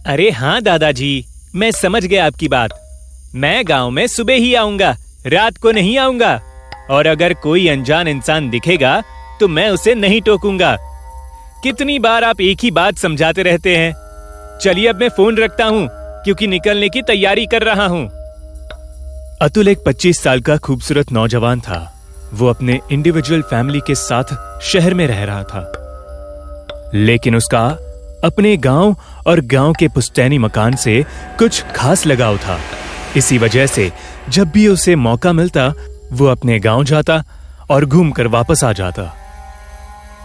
अरे हाँ दादाजी, मैं समझ गया आपकी बात। मैं गांव में सुबह ही आऊंगा, रात को नहीं आऊंगा। और अगर कोई अनजान इंसान दिखेगा तो मैं उसे नहीं टोकूंगा। कितनी बार आप एक ही बात समझाते रहते हैं। चलिए अब मैं फोन रखता हूँ, क्योंकि निकलने की तैयारी कर रहा हूँ। अतुल एक 25 साल का खूबसूरत नौजवान था। वो अपने इंडिविजुअल फैमिली के साथ शहर में रह रहा था, लेकिन उसका अपने गांव और गांव के पुश्तैनी मकान से कुछ खास लगाव था। इसी वजह से जब भी उसे मौका मिलता वो अपने गांव जाता और घूमकर वापस आ जाता।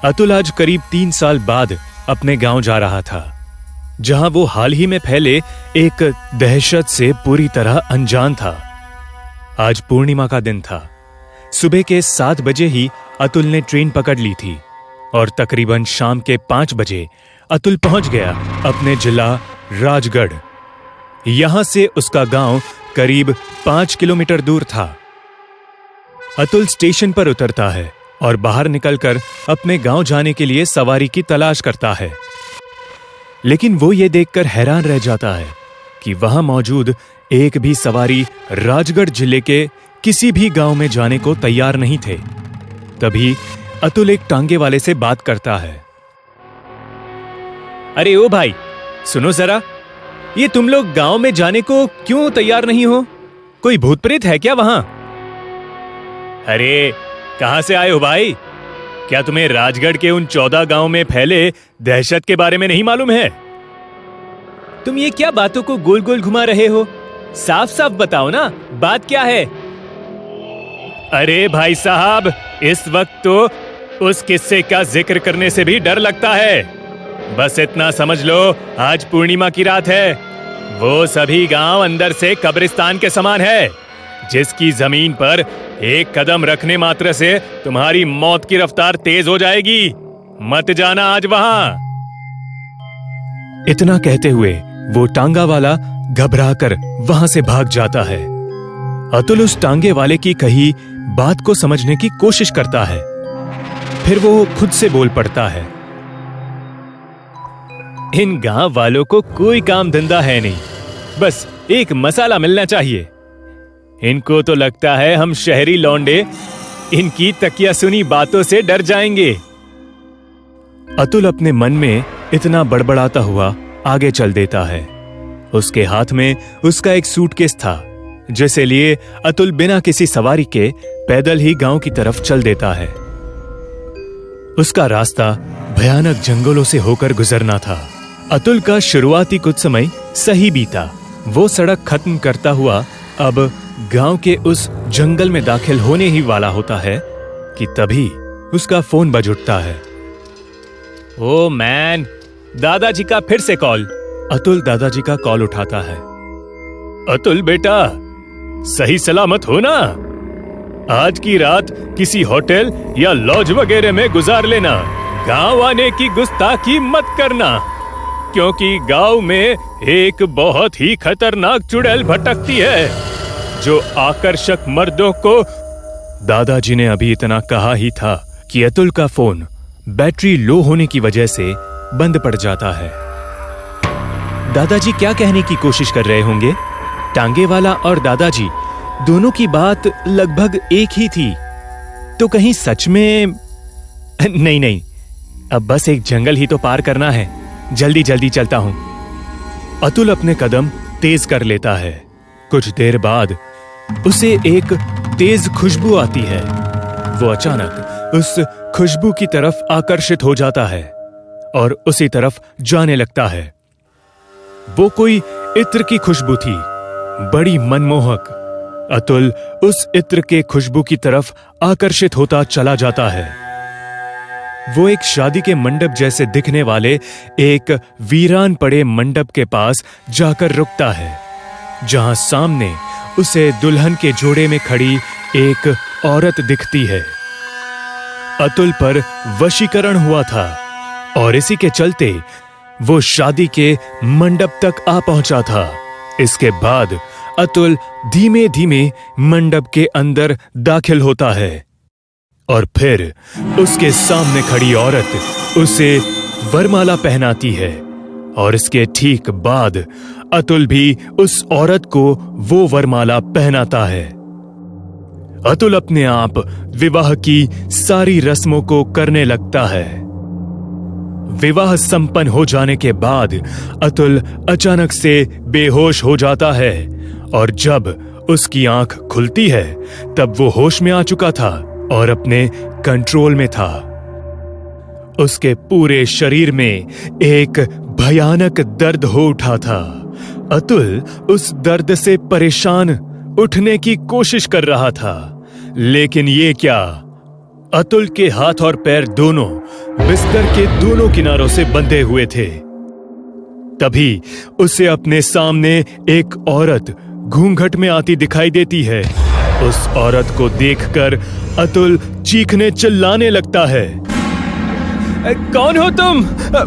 अतुल आज करीब 3 साल बाद अपने गांव जा रहा था, जहां वो हाल ही में फैले एक दहशत से पूरी तरह अनजान था। आज पूर्णिमा का दिन था। सुबह के 7 बजे ही अतुल ने ट्रेन पकड़ ली थी और तकरीबन शाम के 5 बजे अतुल पहुंच गया अपने जिला राजगढ़। यहां से उसका गांव करीब 5 किलोमीटर दूर था। अतुल स्टेशन पर उतरता है और बाहर निकलकर अपने गांव जाने के लिए सवारी की तलाश करता है, लेकिन वो ये देखकर हैरान रह जाता है कि वहां मौजूद एक भी सवारी राजगढ़ जिले के किसी भी गांव में जाने को तैयार नहीं थे। तभी अतुल एक टांगे वाले से बात करता है। अरे ओ भाई, सुनो जरा, ये तुम लोग गांव में जाने को क्यों तैयार नहीं हो? कोई भूत प्रेत है क्या वहां? अरे कहां से आए हो भाई? क्या तुम्हें राजगढ़ के उन 14 गांव में फैले दहशत के बारे में नहीं मालूम है? तुम ये क्या बातों को गोल गोल घुमा रहे हो? साफ साफ बताओ ना, बात क्या है? अरे भाई साहब, इस वक्त तो उस किस्से का जिक्र करने से भी डर लगता है। बस इतना समझ लो, आज पूर्णिमा की रात है। वो सभी गांव अंदर से कब्रिस्तान के समान है, जिसकी जमीन पर एक कदम रखने मात्र से तुम्हारी मौत की रफ्तार तेज हो जाएगी। मत जाना आज वहां। इतना कहते हुए वो टांगा वाला घबराकर वहां से भाग जाता है। अतुल उस टांगे वाले की कही बात को समझने की कोशिश करता है। फिर वो खुद से बोल पड़ता है, इन गांव वालों को कोई काम धंधा है नहीं, बस एक मसाला मिलना चाहिए। इनको तो लगता है हम शहरी लौंडे इनकी तकिया सुनी बातों से डर जाएंगे। अतुल अपने मन में इतना बड़बड़ाता हुआ आगे चल देता है। उसके हाथ में उसका एक सूटकेस था, जिसे लिए अतुल बिना किसी सवारी के पैदल ही गांव की तरफ चल देता है। उसका रास्ता भयानक जंगलों से होकर गुजरना था। अतुल का शुरुआती कुछ समय सही बीता। वो सड़क खत्म करता हुआ अब गांव के उस जंगल में दाखिल होने ही वाला होता है कि तभी उसका फोन बज उठता है। ओ मैन, दादाजी का फिर से कॉल। अतुल दादाजी का कॉल उठाता है। अतुल बेटा, सही सलामत हो ना? आज की रात किसी होटल या लॉज वगैरह में गुजार लेना। गांव आने की गुस्ताखी मत करना, क्योंकि गांव में एक बहुत ही खतरनाक चुड़ैल भटकती है, जो आकर्षक मर्दों को। दादाजी ने अभी इतना कहा ही था कि अतुल का फोन बैटरी लो होने की वजह से बंद पड़ जाता है। दादाजी क्या कहने की कोशिश कर रहे होंगे? टांगे वाला और दादाजी दोनों की बात लगभग एक ही थी। तो कहीं सच में? नहीं, अब बस एक जंगल ही तो पार करना है। जल्दी जल्दी चलता हूं। अतुल अपने कदम तेज कर लेता है। कुछ देर बाद उसे एक तेज खुशबू आती है। वो अचानक उस खुशबू की तरफ आकर्षित हो जाता है और उसी तरफ जाने लगता है। वो कोई इत्र की खुशबू थी, बड़ी मनमोहक। अतुल उस इत्र के खुशबू की तरफ आकर्षित होता चला जाता है। वो एक शादी के मंडप जैसे दिखने वाले एक वीरान पड़े मंडप के पास जाकर रुकता है, जहां सामने उसे दुल्हन के जोड़े में खड़ी एक औरत दिखती है। अतुल पर वशीकरण हुआ था और इसी के चलते वो शादी के मंडप तक आ पहुंचा था। इसके बाद अतुल धीमे धीमे मंडप के अंदर दाखिल होता है और फिर उसके सामने खड़ी औरत उसे वरमाला पहनाती है और इसके ठीक बाद अतुल भी उस औरत को वो वरमाला पहनाता है। अतुल अपने आप विवाह की सारी रस्मों को करने लगता है। विवाह संपन्न हो जाने के बाद अतुल अचानक से बेहोश हो जाता है और जब उसकी आंख खुलती है तब वो होश में आ चुका था और अपने कंट्रोल में था। उसके पूरे शरीर में एक भयानक दर्द हो उठा था। अतुल उस दर्द से परेशान उठने की कोशिश कर रहा था, लेकिन ये क्या, अतुल के हाथ और पैर दोनों बिस्तर के दोनों किनारों से बंधे हुए थे। तभी उसे अपने सामने एक औरत घूंघट में आती दिखाई देती है। उस औरत को देखकर अतुल चीखने चिल्लाने लगता है, कौन हो तुम?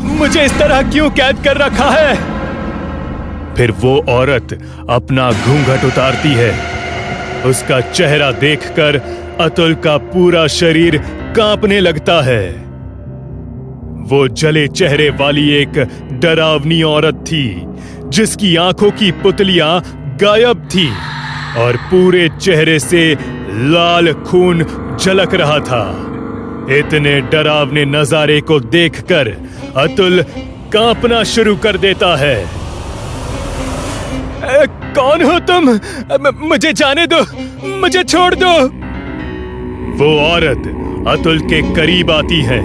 मुझे इस तरह क्यों कैद कर रखा है? फिर वो औरत अपना घूंघट उतारती है। उसका चेहरा देखकर अतुल का पूरा शरीर कांपने लगता है। वो जले चेहरे वाली एक डरावनी औरत थी जिसकी आंखों की पुतलियां गायब थी और पूरे चेहरे से लाल खून झलक रहा था। इतने डरावने नजारे को देखकर अतुल कांपना शुरू कर देता है। कौन हो तुम? मुझे जाने दो, मुझे छोड़ दो। वो औरत अतुल के करीब आती है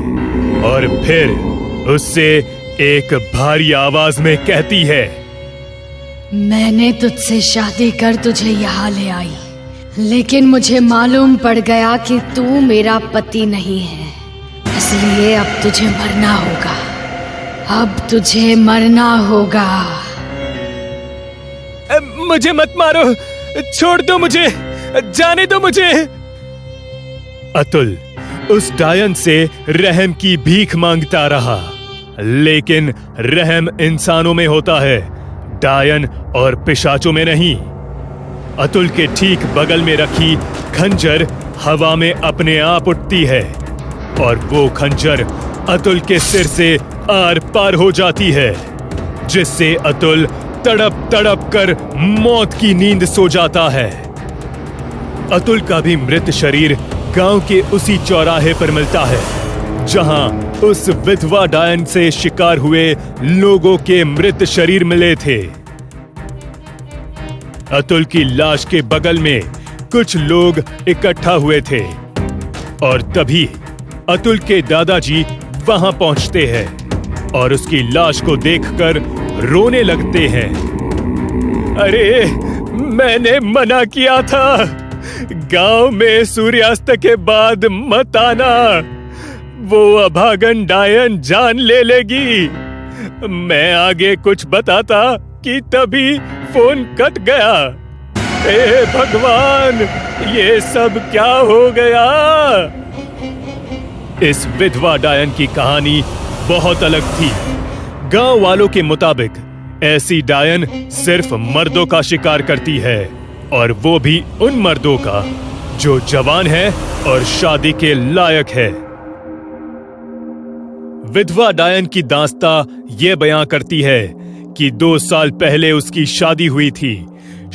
और फिर उससे एक भारी आवाज में कहती है, मैंने तुझसे शादी कर तुझे यहाँ ले आई, लेकिन मुझे मालूम पड़ गया कि तू मेरा पति नहीं है, इसलिए अब तुझे मरना होगा। अब तुझे मरना होगा। मुझे मत मारो, छोड़ दो मुझे, जाने दो मुझे। अतुल उस डायन से रहम की भीख मांगता रहा, लेकिन रहम इंसानों में होता है, डायन और पिशाचों में नहीं। अतुल के ठीक बगल में रखी खंजर हवा में अपने आप उठती है और वो खंजर अतुल के सिर से आर पार हो जाती है, जिससे अतुल तड़प तड़प कर मौत की नींद सो जाता है। अतुल का भी मृत शरीर गांव के उसी चौराहे पर मिलता है जहां उस विधवा डायन से शिकार हुए लोगों के मृत शरीर मिले थे। अतुल की लाश के बगल में कुछ लोग इकट्ठा हुए थे और तभी अतुल के दादाजी वहां पहुंचते हैं और उसकी लाश को देखकर रोने लगते हैं। अरे, मैंने मना किया था, गांव में सूर्यास्त के बाद मत आना, वो अभागन डायन जान ले लेगी। मैं आगे कुछ बताता कि तभी फोन कट गया। हे भगवान, ये सब क्या हो गया? इस विधवा डायन की कहानी बहुत अलग थी। गांव वालों के मुताबिक ऐसी डायन सिर्फ मर्दों का शिकार करती है, और वो भी उन मर्दों का जो जवान है और शादी के लायक है। विधवा डायन की दास्तां ये बयां करती है कि 2 साल पहले उसकी शादी हुई थी।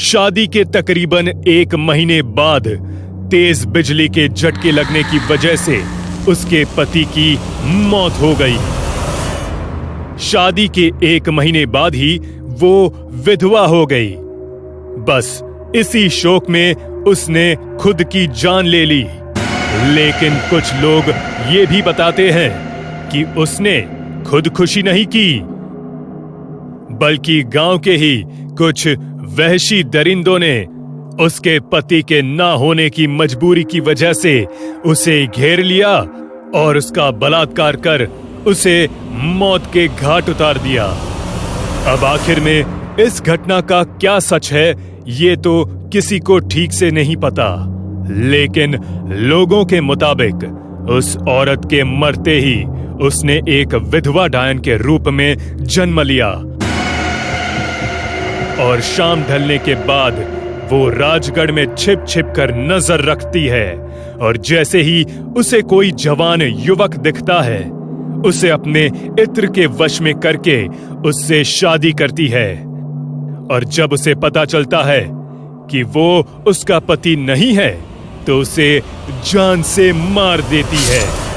शादी के तकरीबन 1 महीने बाद तेज बिजली के झटके लगने की वजह से उसके पति की मौत हो गई। शादी के 1 महीने बाद ही वो विधवा हो गई। बस इसी शोक में उसने खुद की जान ले ली। लेकिन कुछ लोग ये भी बताते हैं कि उसने खुदकुशी नहीं की, बल्कि गांव के ही कुछ वहशी दरिंदों ने उसके पति के ना होने की मजबूरी की वजह से उसे घेर लिया और उसका बलात्कार कर उसे मौत के घाट उतार दिया। अब आखिर में इस घटना का क्या सच है, ये तो किसी को ठीक से नहीं पता, लेकिन लोगों के मुताबिक उस औरत के मरते ही उसने एक विधवा डायन के रूप में जन्म लिया और शाम ढलने के बाद वो राजगढ़ में छिप छिप कर नजर रखती है, और जैसे ही उसे कोई जवान युवक दिखता है उसे अपने इत्र के वश में करके उससे शादी करती है। और जब उसे पता चलता है कि वो उसका पति नहीं है तो उसे जान से मार देती है।